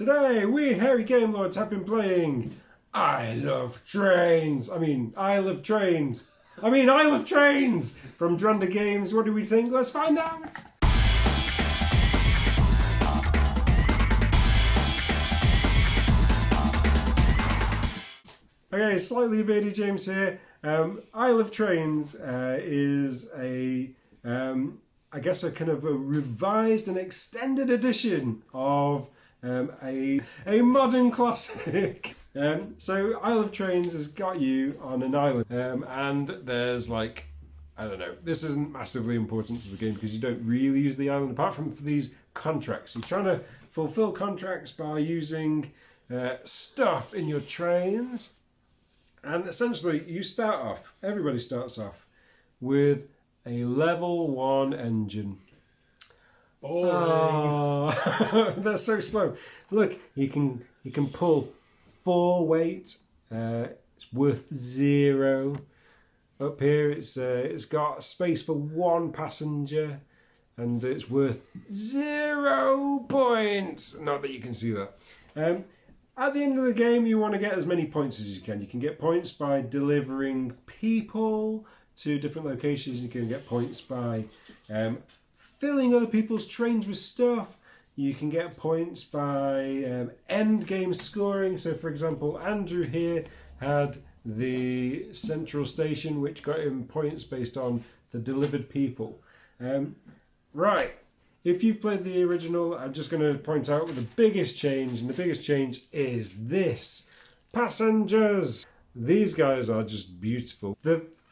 Today, we Hairy Game Lords have been playing I Love Trains. Isle of Trains. Isle of Trains from Dranda Games. What do we think? Let's find out. Okay, slightly beardy James here. Isle of Trains is I guess a kind of a revised and extended edition of a modern classic. So Isle of Trains has got you on an island, and there's this isn't massively important to the game because you don't really use the island apart from for these contracts. You're trying to fulfill contracts by using stuff in your trains, and essentially you start off, everybody starts off with a level 1 engine. Oh, they're so slow. Look, you can pull 4 weight. It's worth 0. Up here, it's got space for 1 passenger, and it's worth 0 points. Not that you can see that. At the end of the game, you want to get as many points as you can. You can get points by delivering people to different locations. You can get points by filling other people's trains with stuff. You can get points by end game scoring. So for example, Andrew here had the central station, which got him points based on the delivered people. Right, if you've played the original, I'm just going to point out the biggest change, and the biggest change is this. Passengers! These guys are just beautiful.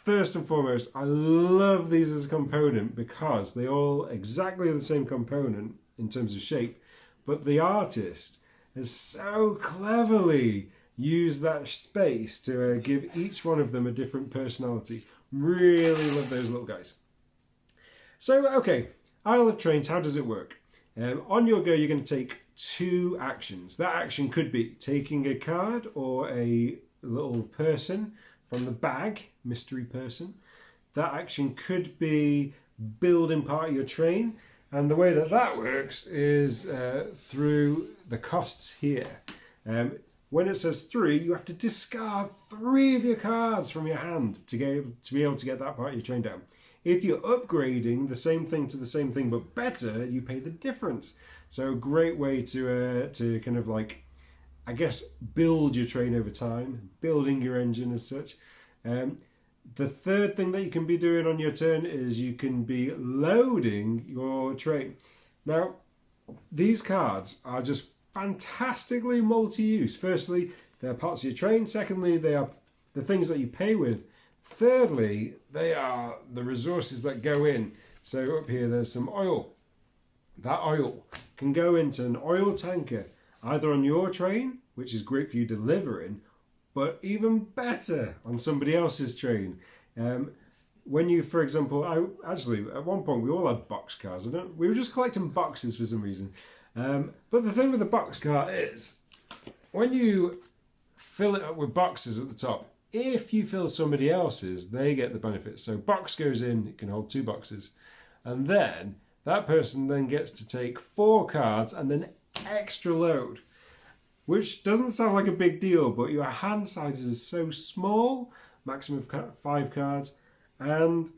First and foremost, I love these as a component because they all exactly the same component in terms of shape, but the artist has so cleverly used that space to give each one of them a different personality. Really love those little guys. So, okay, Isle of Trains, how does it work? On your go, you're going to take 2 actions. That action could be taking a card or a little person from the bag, mystery person. That action could be building part of your train, and the way that works is through the costs here. When it says 3, you have to discard 3 of your cards from your hand to be able to get that part of your train down. If you're upgrading the same thing to the same thing but better, you pay the difference. So a great way to kind of I guess build your train over time, building your engine as such. The third thing that you can be doing on your turn is you can be loading your train. Now, these cards are just fantastically multi-use. Firstly, they're parts of your train. Secondly, they are the things that you pay with. Thirdly, they are the resources that go in. So up here, there's some oil. That oil can go into an oil tanker, either on your train, which is great for you delivering, but even better on somebody else's train. When you, for example, at one point we all had box cars. We were just collecting boxes for some reason. But the thing with the box car is, when you fill it up with boxes at the top, if you fill somebody else's, they get the benefit. So box goes in, it can hold 2 boxes, and then that person then gets to take 4 cards and then extra load, which doesn't sound like a big deal, but your hand size is so small, maximum of 5 cards, and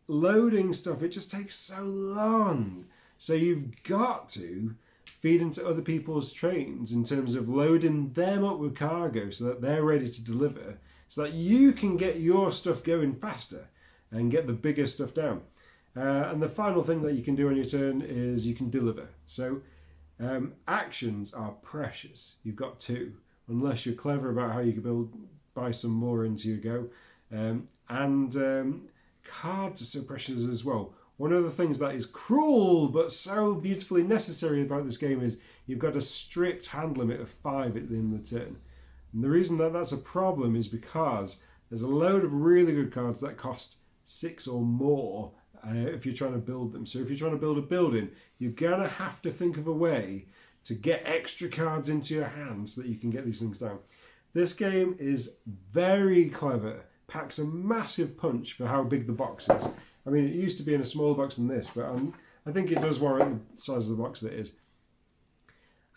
loading stuff, it just takes so long. So you've got to feed into other people's trains in terms of loading them up with cargo so that they're ready to deliver, so that you can get your stuff going faster and get the bigger stuff down. And the final thing that you can do on your turn is you can deliver. So actions are precious. You've got 2, unless you're clever about how you can buy some more into your go. And cards are so precious as well. One of the things that is cruel but so beautifully necessary about this game is you've got a strict hand limit of 5 at the end of the turn. And the reason that that's a problem is because there's a load of really good cards that cost 6 or more if you're trying to build them. So if you're trying to build a building, you're going to have to think of a way to get extra cards into your hand so that you can get these things down. This game is very clever, packs a massive punch for how big the box is. It used to be in a smaller box than this, but I think it does warrant the size of the box that it is.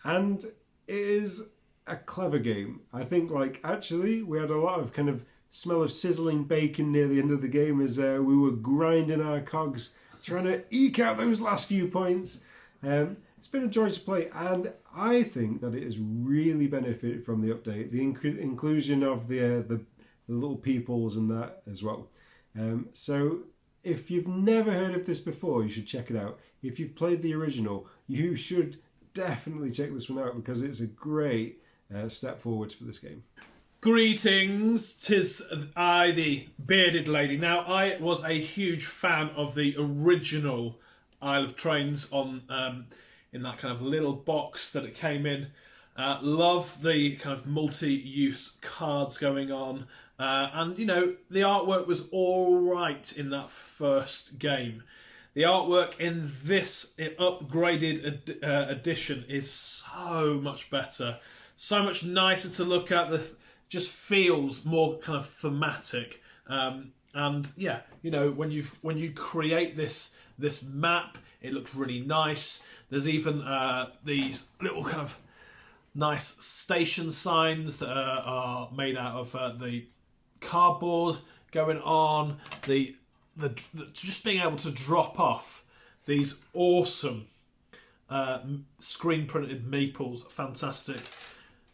and it is a clever game. I think, like, actually we had a lot of kind of smell of sizzling bacon near the end of the game as we were grinding our cogs trying to eke out those last few points. It's been a joy to play, and I think that it has really benefited from the update, the inclusion of the little peoples and that as well. So if you've never heard of this before, you should check it out. If you've played the original, you should definitely check this one out because it's a great step forwards for this game. Greetings, 'tis I, the bearded lady. Now, I was a huge fan of the original Isle of Trains on in that kind of little box that it came in. Love the kind of multi-use cards going on. And, you know, the artwork was all right in that first game. The artwork in this upgraded edition is so much better. So much nicer to look at. Just feels more kind of thematic. And yeah, you know, when you create this map, it looks really nice. There's even these little kind of nice station signs that are made out of the cardboard going on. The just being able to drop off these awesome screen printed meeples, fantastic.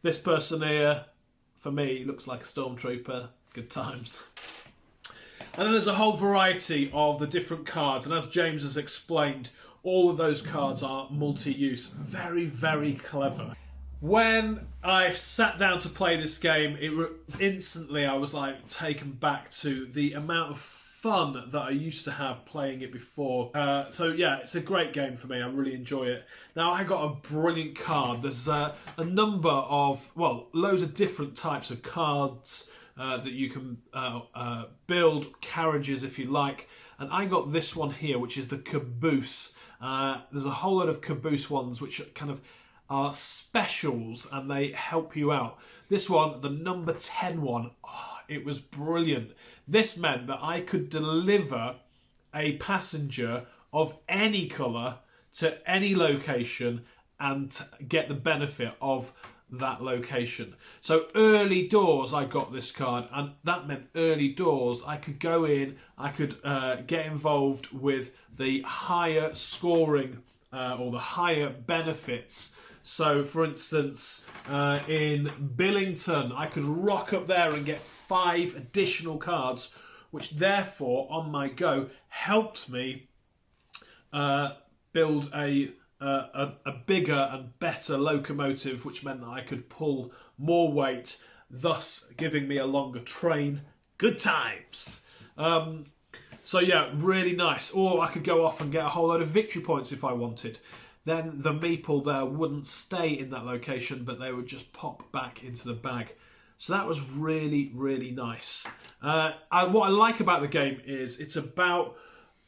This person here, for me, looks like a stormtrooper. Good times. And then there's a whole variety of the different cards, and as James has explained, all of those cards are multi-use. Very, very clever. When I sat down to play this game, instantly I was like taken back to the amount of fun that I used to have playing it before. So yeah, it's a great game for me. I really enjoy it. Now, I got a brilliant card. There's a number of, well, loads of different types of cards that you can build carriages if you like. And I got this one here, which is the caboose. There's a whole lot of caboose ones which kind of are specials and they help you out. This one, the number 10 one, oh, it was brilliant. This meant that I could deliver a passenger of any colour to any location and get the benefit of that location. So early doors, I got this card, and that meant early doors. I could go in, I could get involved with the higher scoring or the higher benefits. So, for instance, in Billington, I could rock up there and get 5 additional cards, which therefore, on my go, helped me build a bigger and better locomotive, which meant that I could pull more weight, thus giving me a longer train. Good times. So yeah, really nice. Or I could go off and get a whole load of victory points if I wanted. Then the meeple there wouldn't stay in that location, but they would just pop back into the bag. So that was really, really nice. What I like about the game is it's about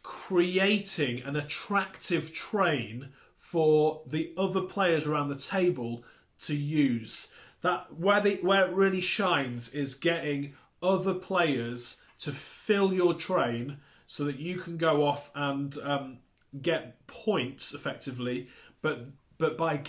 creating an attractive train for the other players around the table to use. That where it really shines is getting other players to fill your train so that you can go off and get points effectively, but by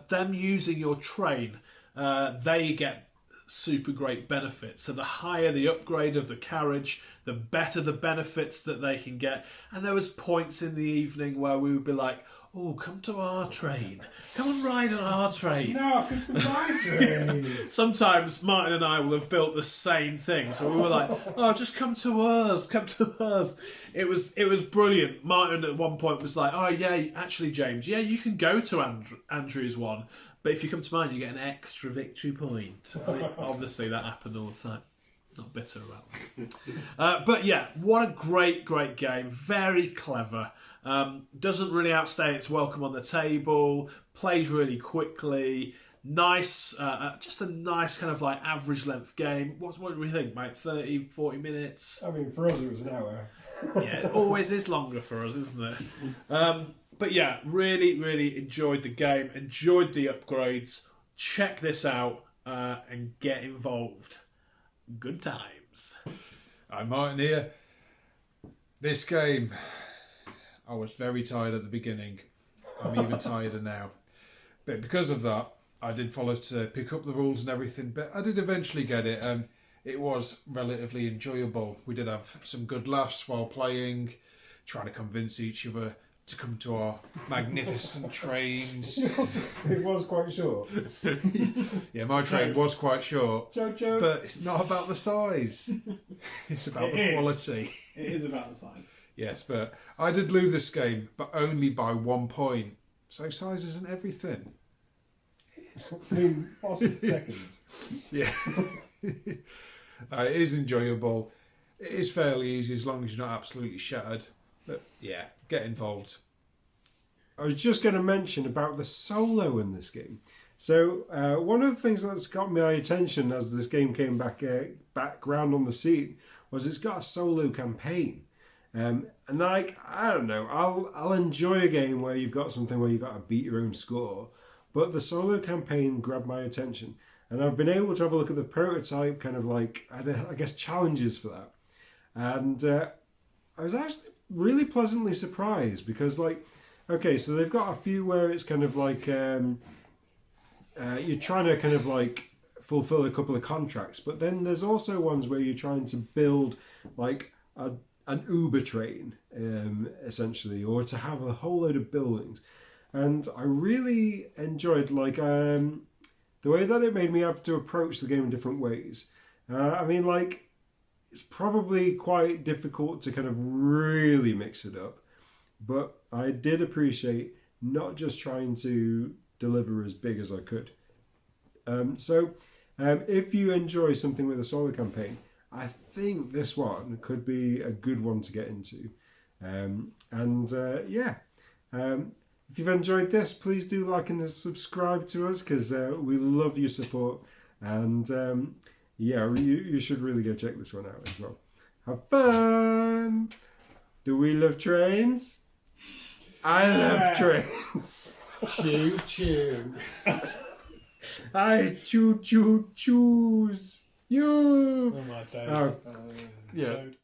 them using your train, they get super great benefits. So the higher the upgrade of the carriage, the better the benefits that they can get. And there was points in the evening where we would be like, oh, come to our train. Come and ride on our train. No, come to my train. Sometimes Martin and I will have built the same thing. So we were like, oh, just come to us. Come to us. It was brilliant. Martin at one point was like, oh, yeah, actually, James, yeah, you can go to Andrew's one. But if you come to mine, you get an extra victory point. Obviously, that happened all the time. Not bitter about it. But yeah, what a great, great game. Very clever. Doesn't really outstay its welcome on the table. Plays really quickly. Nice, just a nice kind of like average length game. What do we think, mate? 30, 40 minutes? I mean, for us it was an hour. Yeah, it always is longer for us, isn't it? But yeah, really, really enjoyed the game. Enjoyed the upgrades. Check this out and get involved. Good times. Hi, Martin here. This game, I was very tired at the beginning. I'm even tireder now. But because of that, I did follow to pick up the rules and everything. But I did eventually get it, and it was relatively enjoyable. We did have some good laughs while playing, trying to convince each other to come to our magnificent trains. It was quite short. Yeah, my train was quite short. Joke. But it's not about the size. It's about the quality. It is about the size. Yes, but I did lose this game, but only by 1 point. So size isn't everything. I mean, what's a second? Yeah. It is enjoyable. It is fairly easy as long as you're not absolutely shattered. But yeah, get involved. I was just going to mention about the solo in this game. So one of the things that's got my attention as this game came back round on the scene was it's got a solo campaign. And like, I don't know, I'll enjoy a game where you've got something where you've got to beat your own score, but the solo campaign grabbed my attention, and I've been able to have a look at the prototype, kind of like, I guess, challenges for that, and I was actually really pleasantly surprised because, like, okay, so they've got a few where it's kind of like you're trying to kind of like fulfill a couple of contracts, but then there's also ones where you're trying to build like an Uber train, essentially, or to have a whole load of buildings. And I really enjoyed like the way that it made me have to approach the game in different ways. I mean, like, it's probably quite difficult to kind of really mix it up, but I did appreciate not just trying to deliver as big as I could. So if you enjoy something with a solo campaign, I think this one could be a good one to get into. If you've enjoyed this, please do like and subscribe to us because we love your support. And you should really go check this one out as well. Have fun! Do we love trains? I love trains. Choo choo. I choose you. Oh my days. Yeah. Showed.